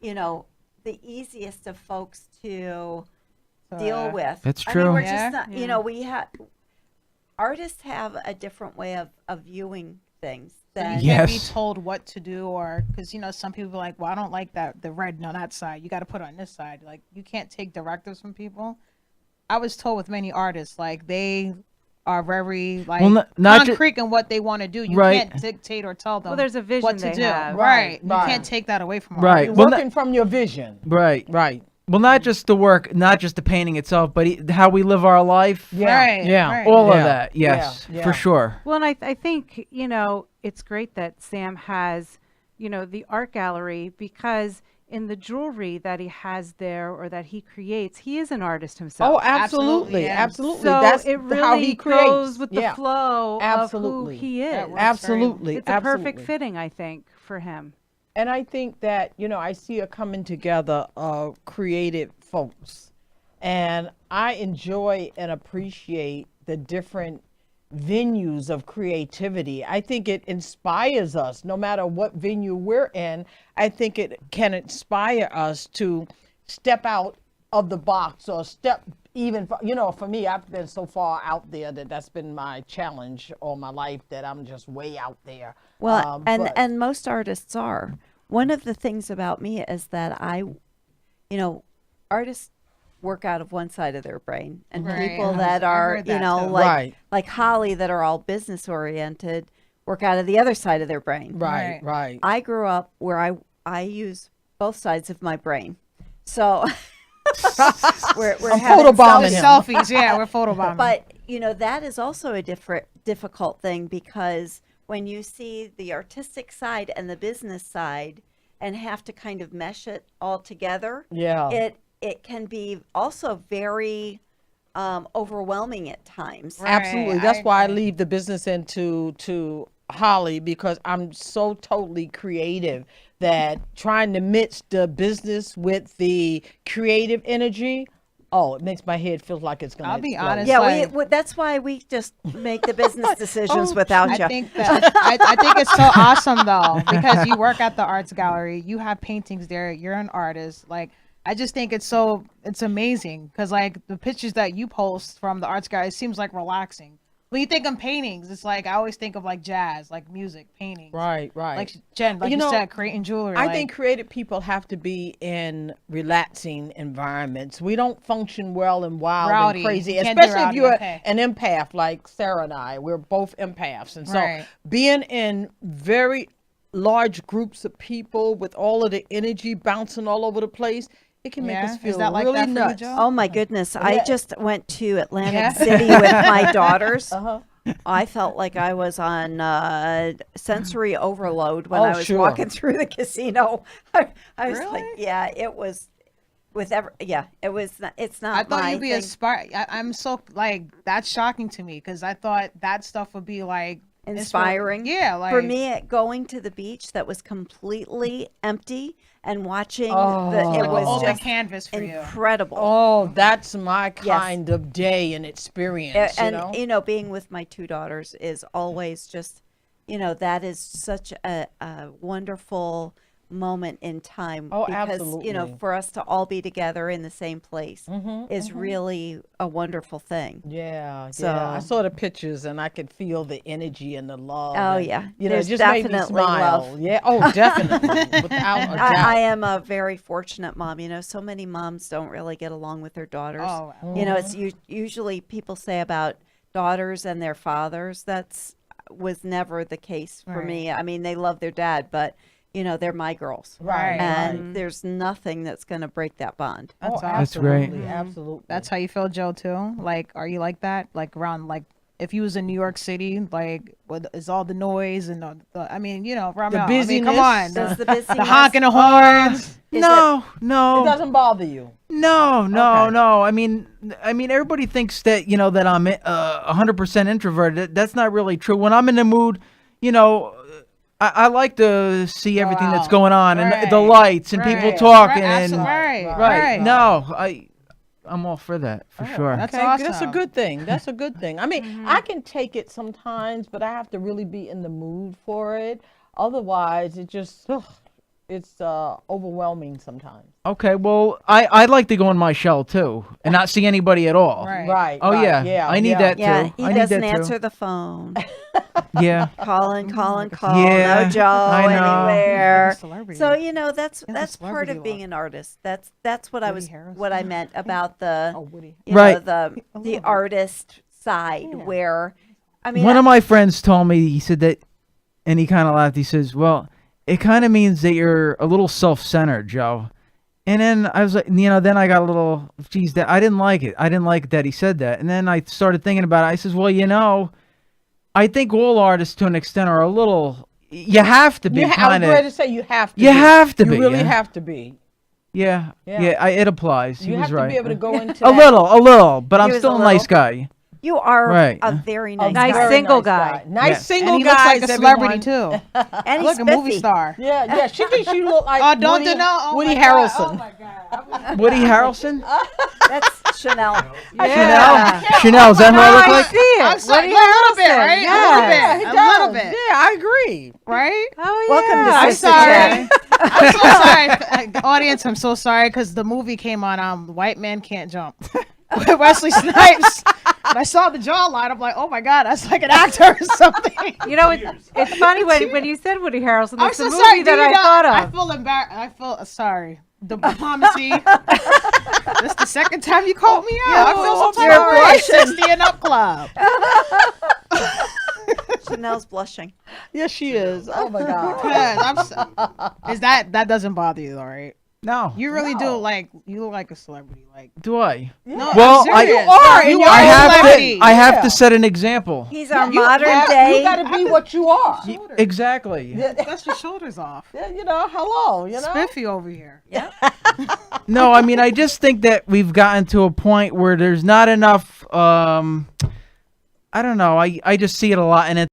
the easiest of folks to deal with. That's I true. mean, we're Yeah. just not, we have artists have a different way of viewing things than You can't be Yes. told what to do, or because some people are like, well, I don't like the red on that side. You got to put it on this side. Like, you can't take directives from people. I was told with many artists, like, they are very like not ju- concrete in what they want to do. You Right. can't dictate or tell them. Well, there's a vision what to they do. have. Right. You Right. can't take that away from Right. You're Well, working from your vision. Right. Right. Well, not just the work, not just the painting itself, but how we live our life. Yeah. Right. Yeah. Right. All of Yeah. that. Yes, Yeah. for sure. Well, and I think, it's great that Sam has, the art gallery, because in the jewelry that he has there or that he creates, he is an artist himself. Oh, absolutely. Absolutely, yeah. Absolutely. So That's it really how he creates. goes with the Yeah. flow Absolutely. of who he That is. works. Absolutely. It's a perfect absolutely. fitting, I think, for him. And I think that, I see a coming together of creative folks. And I enjoy and appreciate the different venues of creativity. I think it inspires us no matter what venue we're in. I think it can inspire us to step out of the box or step even, for me, I've been so far out there that's been my challenge all my life, that I'm just way out there. Well, But- and most artists are. One of the things about me is that artists work out of one side of their brain, and Right. people I that are, heard that too. Right. like Holly, that are all business oriented, work out of the other side of their brain. Right, right. I grew up where I use both sides of my brain, so we're I'm having photobombing him. Selfies. Yeah, we're photobombing. But that is also a difficult thing, because when you see the artistic side and the business side and have to kind of mesh it all together, Yeah. it can be also very overwhelming at times. Right. Absolutely. That's I why I agree. leave the business to Holly, because I'm so totally creative that trying to mix the business with the creative energy, it makes my head feel like it's gonna I'll be explode. honest. Yeah, like- that's why we just make the business decisions without I you. think that I think it's so awesome though, because you work at the arts gallery, you have paintings there, you're an artist. Like, I just think it's amazing, because like the pictures that you post from the arts gallery seems like relaxing. When you think of paintings, it's like I always think of like jazz, like music, paintings. Right, right. Like Jen, like you said, creating jewelry. I like, think creative people have to be in relaxing environments. We don't function well in wild Rowdy. and crazy, You can't be especially if rowdy, you're okay. an empath like Sarah and I. We're both empaths. And so Right. being in very large groups of people with all of the energy bouncing all over the place, it can make Yeah? us Is feel that like really that for you, nuts. Joe? Oh my goodness! I Yeah. just went to Atlantic Yeah? City with my daughters. Uh-huh. I felt like I was on sensory overload when Oh, I was sure. walking through the casino. I was like, Really? yeah, it was it was. It's not. I thought my you'd be thing. inspired. I'm so like that's shocking to me because I thought that stuff would be like Inspiring. Yeah, like For me, going to the beach that was completely empty and watching it like was open just canvas for you. incredible. Oh, that's my Yes. kind of day and experience. And you know? being with my two daughters is always just, that is such a wonderful moment in time. Oh, because, absolutely. for us to all be together in the same place is really a wonderful thing. Yeah, So- yeah. I saw the pictures and I could feel the energy and the love. Oh, and, yeah. it There's just made me definitely smile. love. Yeah. Oh, definitely. Without a doubt. I am a very fortunate mom. So many moms don't really get along with their daughters. Oh, It's usually people say about daughters and their fathers. Was never the case for me. I mean, they love their dad, but they're my girls. Right. And there's nothing that's going to break that bond. That's awesome. That's great. Absolutely, absolutely. That's how you feel, Joe, too? Like, are you like that? Like, around, like, if you was in New York City, like, is all the noise and around The I mean, come busyness. on. Does the The busyness, honking of horns. No. It doesn't bother you. No. Okay. I mean, everybody thinks that that I'm 100% introverted. That's not really true. When I'm in the mood, I like to see everything that's out. going on and the Right. lights and people Right. talking Right, and absolutely. right. No, I'm all for that for sure. That's Okay, that's a awesome. good thing. That's a good thing. I mean, I can take it sometimes, but I have to really be in the mood for it. Otherwise, it just it's overwhelming sometimes. Okay, well, I'd like to go in my shell too and not see anybody at all. Right. Right. Oh right, yeah, I need that yeah, too. he I need doesn't that too. answer the phone. Yeah. Calling, call. Yeah, No Joe I know. anywhere. Celebrity. So that's a part celebrity of being look. an artist. That's what Woody Harrelson. what I meant about the Woody. Right. the artist side where I mean One of my friends told me, he said that, and he kind of laughed. He says, well, it kind of means that you're a little self-centered, Joe. And then I was like, then I got a little, geez, that I didn't like it. I didn't like that he said that. And then I started thinking about it. I says, well, I think all artists to an extent are a little, you have to be I was kind ready to of, say you have to. You be. have to You be, really yeah. have to be. yeah, Yeah. it applies. He You was have right. to be able to go into a that. little, but He I'm was still a a nice little. guy. you are Right. a very nice Nice guy. Very single nice guy. Nice Yeah. single And he guys. looks like a celebrity, everyone. too. And he's Look, a movie spiffy. star. Yeah, she thinks you look like Oh, don't Woody, you know? Oh Woody my God. Harrelson. Oh, my God. Woody Harrelson? That's Chanel. Chanel, is that who I look I like? see it. I'm sorry, Woody a little bit, Harrelson. right? Yeah. A little bit. Yeah, I agree. Right? Oh, Welcome yeah. to I'm Sistah Chat. sorry. I'm so sorry. Audience, I'm so sorry because the movie came on White Man Can't Jump with Wesley Snipes. And I saw the jawline. I'm like, oh my God, that's like an actor or something. It's funny when you said Woody Harrelson. I'm That's so the movie sorry. that I thought I of. feel embarrassed. I feel sorry. Diplomacy. This the second time you called me out. I feel some type You're of way. blushing. 60 and up club. Chanel's blushing. Yes, she is. Oh my God. Is that doesn't bother you, all right? No. You really do you look like a celebrity, like. Do I? No, Well, I'm serious. You are, You and are I a have celebrity. to. I have to set an example. He's our You modern have- day. You got to be what you are. Exactly. Dust your shoulders off. Yeah, hello, Spiffy over here. No, I mean, I just think that we've gotten to a point where there's not enough. I don't know. I just see it a lot, and